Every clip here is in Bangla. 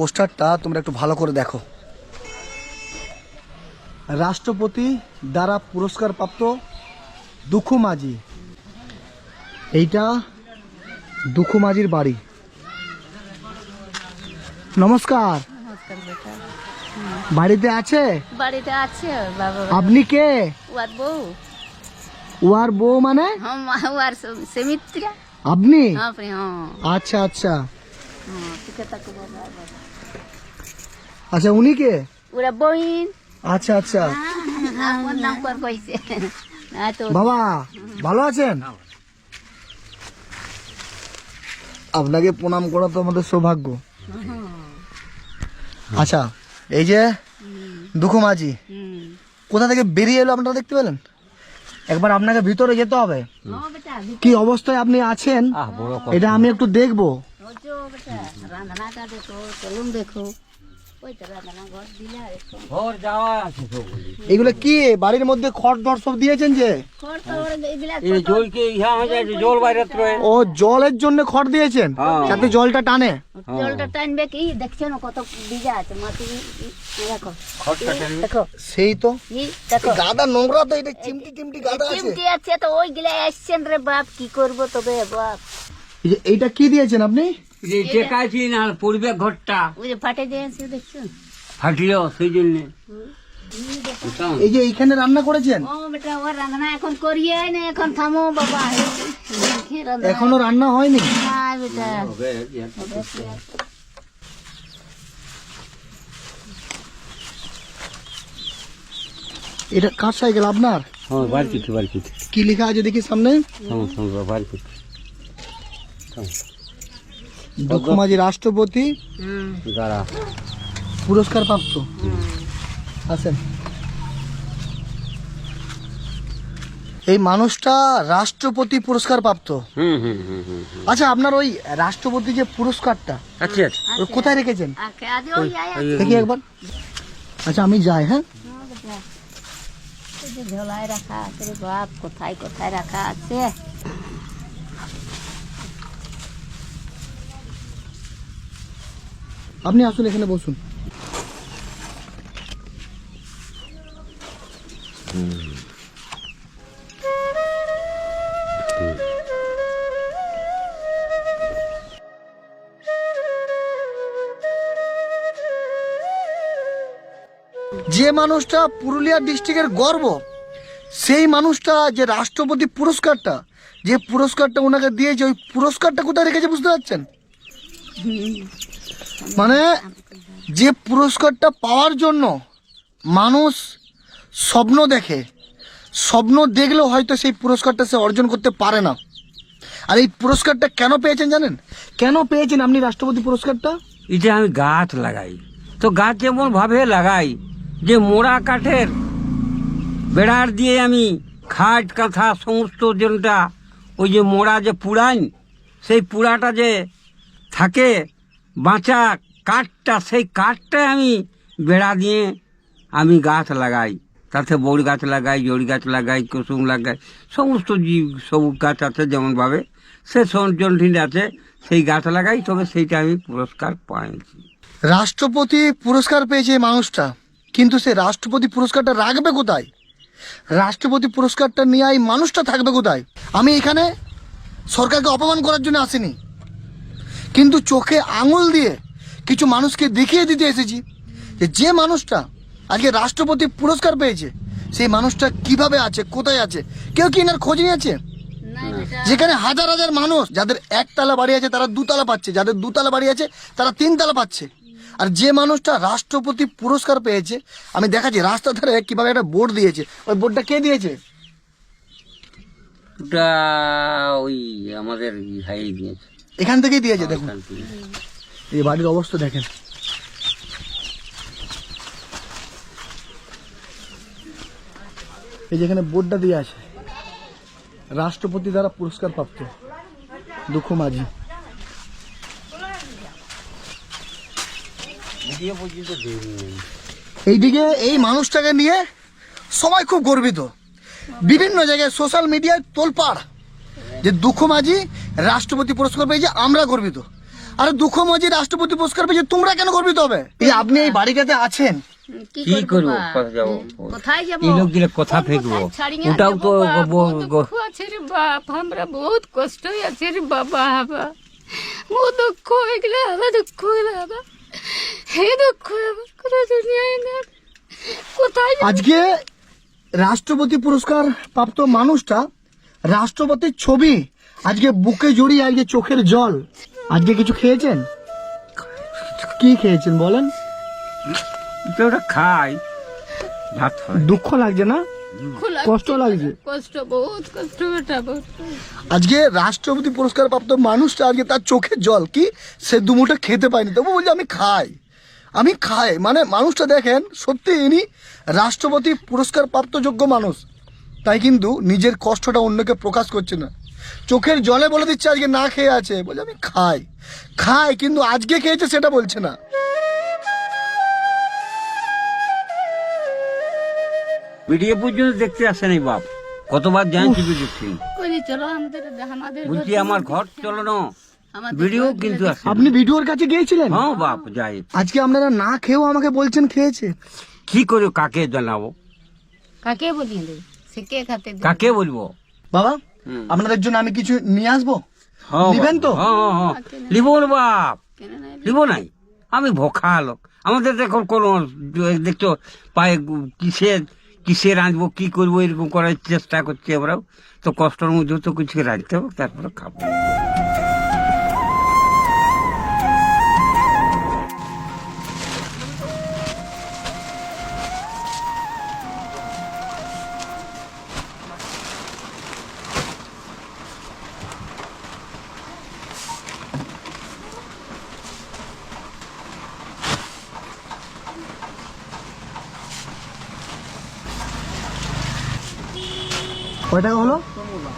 পোস্টারটা তোমরা একটু ভালো করে দেখো। রাষ্ট্রপতি দ্বারা পুরস্কার প্রাপ্ত দুখু মাঝি, এইটা দুখু মাঝির বাড়ি। নমস্কার। নমস্কার বেটা। বাড়িতে আছে? বাড়িতে আছে বাবা। আপনি কে? ওয়ার বউ। ওয়ার বউ মানে? হ্যাঁ ওয়ার সুমিত্রা। আপনি? হ্যাঁ। আচ্ছা আচ্ছা ঠিক আছে বাবা। আচ্ছা, উনি কে? ওরা বইন। আচ্ছা আচ্ছা আমার নাম কর কইছে। না তো বাবা ভালো আছেন? আপনাকে প্রণাম করা তো আমাদের সৌভাগ্য। আচ্ছা, এই যে দুখু মাঝি কোথা থেকে বেরিয়ে এলো আপনারা দেখতে পেলেন? একবার আপনাকে ভিতরে যেতে হবে। বেটা কি অবস্থায় আপনি আছেন এটা আমি একটু দেখবো। ওজো বেটা রান্নাটা দেখো, চলুন দেখো। ওই তো রান্না ঘর দিলা এখন। ঘর যাওয়া আছে তো বলি। এগুলো কি বাড়ির মধ্যে খড় টড় সব দিয়েছেন যে? ঘর তো ওরা এগুলা এই জলকে ইহা হয়ে যায়, জল বাইরে রয়ে। ও জলের জন্য খড় দিয়েছেন যাতে জলটা টানে। জলটা টানবে কি দেখছো না কত ভিজা আছে মাটি। দেখো খড়টা টানবে। দেখো সেই তো এই দেখো গাদা নোংরা তো, এটা চিমটি চিমটি গাদা আছে। চিমটি আছে তো ওইগুলা আসছেন রে বাপ, কি করবো তবে বাপ। এই যে এইটা কি দিয়েছেন আপনি? যে টেকাইছি না পড়বে ঘরটা ওই যে ফাটে দিয়েছে দেখছো। ফাটিল সেই জন্য। এই যে এইখানে রান্না করেছেন? ও বেটা ওর রান্না এখন করিয়ে না, এখন থামো বাবা। এখনো রান্না হয়নি? না বেটা। এটা কার সাইকেল আপনার? হ্যাঁ বাড়ি পিঠে। কি লেখা আছে দেখি সামনে? বাড়ি পিঠে দুখু মাঝি রাষ্ট্রপতি গাড়া পুরস্কার প্রাপ্ত। আছেন এই মানুষটা রাষ্ট্রপতি পুরস্কার প্রাপ্ত। আচ্ছা, আপনার ওই রাষ্ট্রপতি যে পুরস্কারটা আচ্ছা ওটা কোথায় রেখেছেন আজ ওই আয়া দেখি একবার। আচ্ছা আমি যাই। হ্যাঁ বেটা এই যে ঝোলায় রাখা আছে রে বাপ, কোথায় কোথায় রাখা আছে। আপনি আসলে এখানে বসুন। যে মানুষটা পুরুলিয়া ডিস্ট্রিক্টের গর্ব, সেই মানুষটা যে রাষ্ট্রপতি পুরস্কারটা, যে পুরস্কারটা ওনাকে দিয়েছে, ওই পুরস্কারটা কোথায় রেখেছে বুঝতে পারছেন? মানে যে পুরস্কারটা পাওয়ার জন্য মানুষ স্বপ্ন দেখে, স্বপ্ন দেখলেও হয়তো সেই পুরস্কারটা সে অর্জন করতে পারে না। আর এই পুরস্কারটা কেন পেয়েছেন জানেন? কেন পেয়েছেন আপনি রাষ্ট্রপতি পুরস্কারটা? এটা আমি গাছ লাগাই তো, গাছ যেমন ভাবে লাগাই যে মোড়া কাঠের বেড়ার দিয়ে আমি খাট কাঁথা সমস্ত যেটা ওই যে মোড়া যে পুড়াই, সেই পুড়াটা যে থাকে বাঁচা কাঠটা, সেই কাঠটাই আমি বেড়া দিয়ে আমি গাছ লাগাই। তাতে বড় গাছ লাগাই, জড়ি গাছ লাগাই, কুসুম লাগাই, সমস্ত জীব সবুজ গাছ আছে যেমনভাবে সে সঞ্চল আছে, সেই গাছ লাগাই। তবে সেইটা আমি পুরস্কার পাইছি। রাষ্ট্রপতি পুরস্কার পেয়েছে এই মানুষটা, কিন্তু সে রাষ্ট্রপতি পুরস্কারটা রাখবে কোথায়? রাষ্ট্রপতি পুরস্কারটা নিয়ে এই মানুষটা থাকবে কোথায়? আমি এখানে সরকারকে অপমান করার জন্য আসিনি, কিন্তু চোখে আঙুল দিয়ে কিছু মানুষকে দেখিয়ে দিতে এসেছি যে মানুষটা আজকে রাষ্ট্রপতি পুরস্কার পেয়েছে সেই মানুষটা কিভাবে আছে, কোথায় আছে। কেউ কি এনার খোঁজ নিয়েছে? না বেটা যেখানে হাজার হাজার মানুষ, যাদের একতলা বাড়ি আছে তারা দুতলা পাচ্ছে, যাদের দুতলা বাড়ি আছে তারা তিনতলা পাচ্ছে। আর যে মানুষটা রাষ্ট্রপতি পুরস্কার পেয়েছে, আমি দেখাচ্ছি রাস্তার ধারে কিভাবে একটা বোর্ড দিয়েছে। ওই বোর্ডটা কে দিয়েছে? ওটা ওই আমাদের ভাই দিয়েছে। এখান থেকেই দিয়েছে। দেখুন এই বাড়ির অবস্থা দেখেন। এই যেখানে বোর্ডটা দিয়ে আছে, রাষ্ট্রপতি দ্বারা পুরস্কার প্রাপ্ত দুখু মাঝি। এইদিকে এই মানুষটাকে নিয়ে সবাই খুব গর্বিত, বিভিন্ন জায়গায় সোশ্যাল মিডিয়ায় তোলপাড় যে দুখু মাঝি রাষ্ট্রপতি পুরস্কার পেয়েছে, আমরা গর্বিত। আরে দুঃখ মাঝে রাষ্ট্রপতি পুরস্কার পেয়েছে, তোমরা কেন গর্বিত হবে? এই আপনি এই বাড়িটাতে আছেন, কি করবো, কোথায় যাবো? কোথায় যাবো? এই লোক দিলে কথা ফেকবো, ওটাও তো দুঃখ আছে রে বাপ, আমরা বহুত কষ্ট আছে রে বাবা। বহুত দুঃখ হয়ে গেলে আবার দুঃখ হয়ে আবার হে দুঃখ আবার কোনো দুনিয়ায় না। কোথায় যাবো? আজকে রাষ্ট্রপতি পুরস্কার প্রাপ্ত মানুষটা রাষ্ট্রপতির ছবি আজকে বুকে জড়িয়ে, আজকে চোখের জল। আজকে কিছু খেয়েছেন? কি খেয়েছেন বলেন? ওটা খাই, ভাত হয়। দুঃখ লাগছে না? দুঃখ লাগছে, কষ্ট লাগছে? কষ্ট, বহুত কষ্ট বেটা, বহুত কষ্ট। আজকে রাষ্ট্রপতি পুরস্কার প্রাপ্ত মানুষটা আজকে তার চোখের জল কি সে দুমুঠো খেতে পায়নি, তবু বলছে আমি খাই। মানে মানুষটা দেখেন, সত্যি ইনি রাষ্ট্রপতি পুরস্কার প্রাপ্ত যোগ্য মানুষ, তাই কিন্তু নিজের কষ্টটা অন্যকে প্রকাশ করছে না, চোখের জলে বলে দিচ্ছে আজকে না খেয়ে আছে, বলছে আমি খাই, কিন্তু আজকে খেয়েছে সেটা বলছে না। ভিডিও পর্যন্ত দেখতে আসে নাই বাপ, কতবার জানছি ভিডিও ফিল্ম কই চলো আমাদের বলছি আমার ঘর চলো না, আমাদের ভিডিও কিন্তু আসে না। আপনি ভিডিওর কাছে গিয়েছিলেন? হ্যাঁ বাপ যাই, আজকে আপনারা না খেয়েও আমাকে বলছেন খেয়েছে। কি করে কাকে জানাবো, কাকে বলিয়ে দেবে, সে কে খাতে দেবে? কাকে বলবো? বাবা, আপনাদের জন্য আমি কিছু নিয়ে আসবো, হ্যাঁ নিবেন তো? হ্যাঁ লিবো না বাপ, কেন নাই? লিবো নাই, আমি ভোখা লোক, আমাদের দেখুন কোনো দেখছো পায়ে কিসে রাঁধবো, কি করবো, এরকম করার চেষ্টা করছি আমরাও, তো কষ্টের মধ্যে তো কিছু রাঁধতে হবে, তারপরে খাবো। কয় টাকা হলো?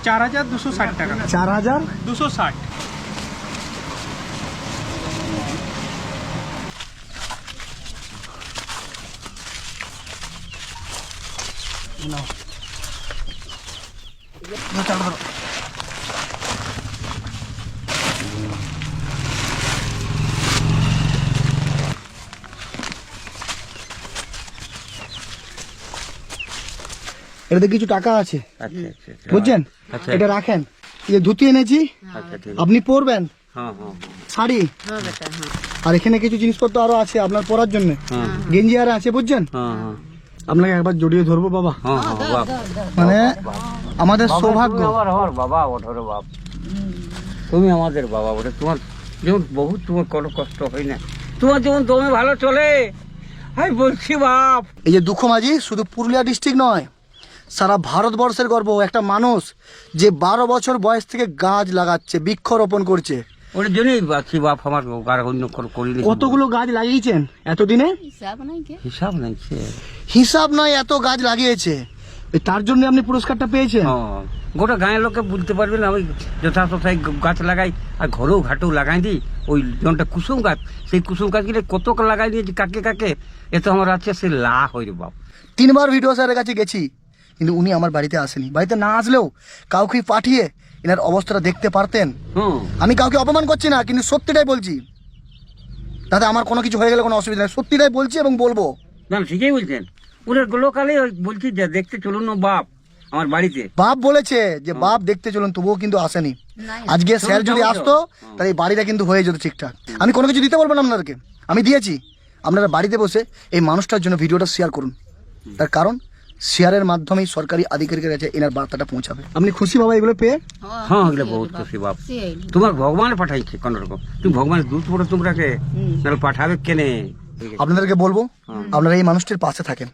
4260 টাকা। 4260। এটাতে কিছু টাকা আছে, আচ্ছা আচ্ছা আচ্ছা। বুঝছেন? আচ্ছা। এটা রাখেন। এই ধুতি এনেছি, আচ্ছা ঠিক, আপনি পরবেন, হ্যাঁ হ্যাঁ শাড়ি, হ্যাঁ বেটা, হ্যাঁ। আর এখানে কিছু জিনিসপত্র আরো আছে আপনার পরার জন্য, হ্যাঁ গেঞ্জি আর আছে, বুঝছেন? হ্যাঁ হ্যাঁ আপনাকে একবার জড়িয়ে ধরবো বাবা, হ্যাঁ হ্যাঁ বাপ, মানে আমাদের সৌভাগ্য। আমার বাবা ওঠো বাপ, তুমি আমাদের বাবা ওঠে, তোমার যেমন বহুত তোমার কোনো কষ্ট হয় না, তোমার যেমন দমে ভালো চলে, আমি বলছি বাপ। এই যে দুঃখ মাঝি শুধু পুরুলিয়া ডিস্ট্রিক্ট নয়, সারা ভারতবর্ষের গর্ব, একটা মানুষ যে 12 বছর বয়স থেকে গাছ লাগাচ্ছে, বৃক্ষরোপণ করছে। ওর জন্যই আছি বাপ, আমার আর অন্য করিনি। কতগুলো গাছ লাগিয়েছেন এতদিনে? হিসাব নাই কে? হিসাব নাই সে, হিসাব নয়, এত গাছ লাগিয়েছে, তার জন্য আপনি পুরস্কারটা পেয়েছেন। হ্যাঁ, গোটা গাঁয়ের লোকে বলতে পারবে না, আমি যথাযথায় গাছ লাগাই, আর ঘরেও ঘাটেও লাগাই দিই, ওই যেমনটা কুসুম গাছ, সেই কুসুম গাছগুলো কত লাগাই দিয়েছি কাকে কাকে, এ তো আমার আছে সে লা হয় রে বাপ। 3 বার ভিডিও স্যারের কাছে গেছি, কিন্তু উনি আমার বাড়িতে আসেনি। বাড়িতে না আসলেও কাউকে পাঠিয়ে এনার অবস্থাটা দেখতে পারতেন। হুম, আমি কাউকে অপমান করছি না, কিন্তু সত্যিটাই বলছি, তাতে আমার কোনো কিছু হয়ে গেলে কোনো অসুবিধা নেই, সত্যিটাই বলছি এবং বলবো। না ঠিকই বলছেন, ওদের লোকালে বলছি যে দেখতে চলুন না বাপ আমার বাড়িতে। বাপ বলেছে যে বাপ দেখতে চলুন, তবুও কিন্তু আসেনি। নাই। আজকে স্যার যদি যাও, আসতো তাহলে এই বাড়িটা কিন্তু হয়ে যেত ঠিকঠাক। আমি কোনো কিছু দিতে বলবো না আপনাদেরকে, আমি দিয়েছি। আপনারা বাড়িতে বসে এই মানুষটার জন্য ভিডিওটা শেয়ার করুন, তার কারণ শেয়ারের মাধ্যমেই সরকারি আধিকারিকের কাছে এনার বার্তাটা পৌঁছাবে। আপনি খুশি বাবা এগুলো পেয়ে? হ্যাঁ এগুলো বহুত খুশি বাপ, খুশি হইলি। তোমার ভগবান পাঠাইছে কোন রকম, তুমি ভগবানের দূত পড়ো তোমরাকে, নাহলে পাঠাবে কেনে। আপনাদেরকে বলবো আপনারা এই মানুষটির পাশে থাকেন।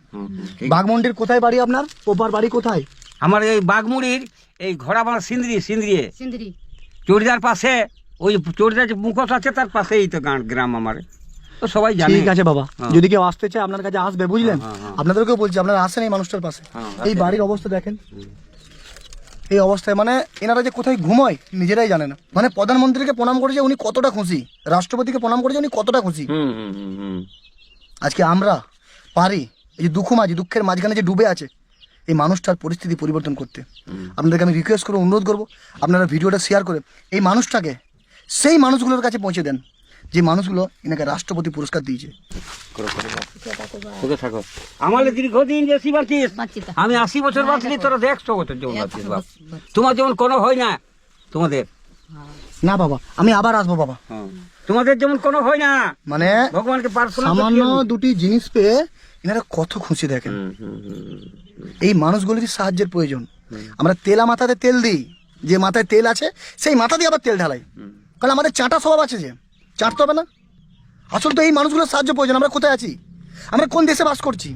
বাঘমন্ডির কোথায় বাড়ি আপনার? ওপার বাড়ি কোথায়? আমার এই বাগমুড়ির এই ঘোড়াবাড়া সিন্দ্রি সিন্দ্রি। চড়িদার পাশে, ওই চড়িদার যে মুখোশ আছে তার পাশেই তো গ্রাম আমার, তো সবাই জানে। ঠিক আছে বাবা, হ্যাঁ। যদি কেউ আসতে চায় আপনার কাছে আসবে, বুঝলেন? হ্যাঁ, হ্যাঁ। আপনাদেরকেও বলছি আপনারা আসেন এই মানুষটার পাশে। হ্যাঁ, এই বাড়ির অবস্থা দেখেন, এই অবস্থায় মানে এনারা যে কোথায় ঘুমোয় নিজেরাই জানে না। মানে প্রধানমন্ত্রীকে প্রণাম করেছে উনি কতটা খুশি, রাষ্ট্রপতিকে প্রণাম করেছে উনি কতটা খুশি। হুম হুম হুম হুম। আজকে আমরা পারি এই যে দুঃখের মাঝখানে যে ডুবে আছে এই মানুষটার পরিস্থিতি পরিবর্তন করতে। আপনাদেরকে আমি রিকোয়েস্ট করবো, অনুরোধ করবো, আপনারা ভিডিওটা শেয়ার করে এই মানুষটাকে সেই মানুষগুলোর কাছে পৌঁছে দেন যে মানুষগুলো এনাকে রাষ্ট্রপতি পুরস্কার দিয়েছে। তোকে থাকো আমার দীর্ঘদিন বেশি বাঁচিস, আমি 80 বছর বাঁচলি, তোরা 100 বছর যেমন বাঁচিস বাপ। তোমার যেমন কোনো হয় না, তোমাদের না বাবা, আমি আবার আসবো বাবা। তোমাদের যেমন কোনো হয় না, মানে ভগবানকে প্রার্থনা সামান্য দুটি জিনিস পেয়ে এনারা কত খুশি দেখেন। এই মানুষগুলোরই সাহায্যের প্রয়োজন। আমরা তেলা মাথাতে তেল দিই, যে মাথায় তেল আছে সেই মাথা দিয়ে আবার তেল ঢালাই, কারণ আমাদের চাটা স্বভাব আছে, যে চাটতে হবে না। আসল তো এই মানুষগুলোর সাহায্য প্রয়োজন। আমরা কোথায় আছি, আমরা কোন দেশে বাস করছি?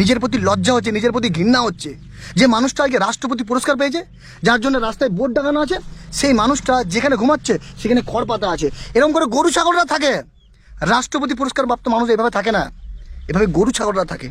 নিজের প্রতি লজ্জা হচ্ছে, নিজের প্রতি ঘৃণা হচ্ছে। যে মানুষটা আগে রাষ্ট্রপতি পুরস্কার পেয়েছে, যার জন্য রাস্তায় বোর্ড টাঙানো আছে, সেই মানুষটা যেখানে ঘুমাচ্ছে সেখানে খড় পাতা আছে। এরকম করে গরু ছাগলরা থাকে। রাষ্ট্রপতি পুরস্কার প্রাপ্ত মানুষ এভাবে থাকে না, এভাবে গরু ছাগলরা থাকে।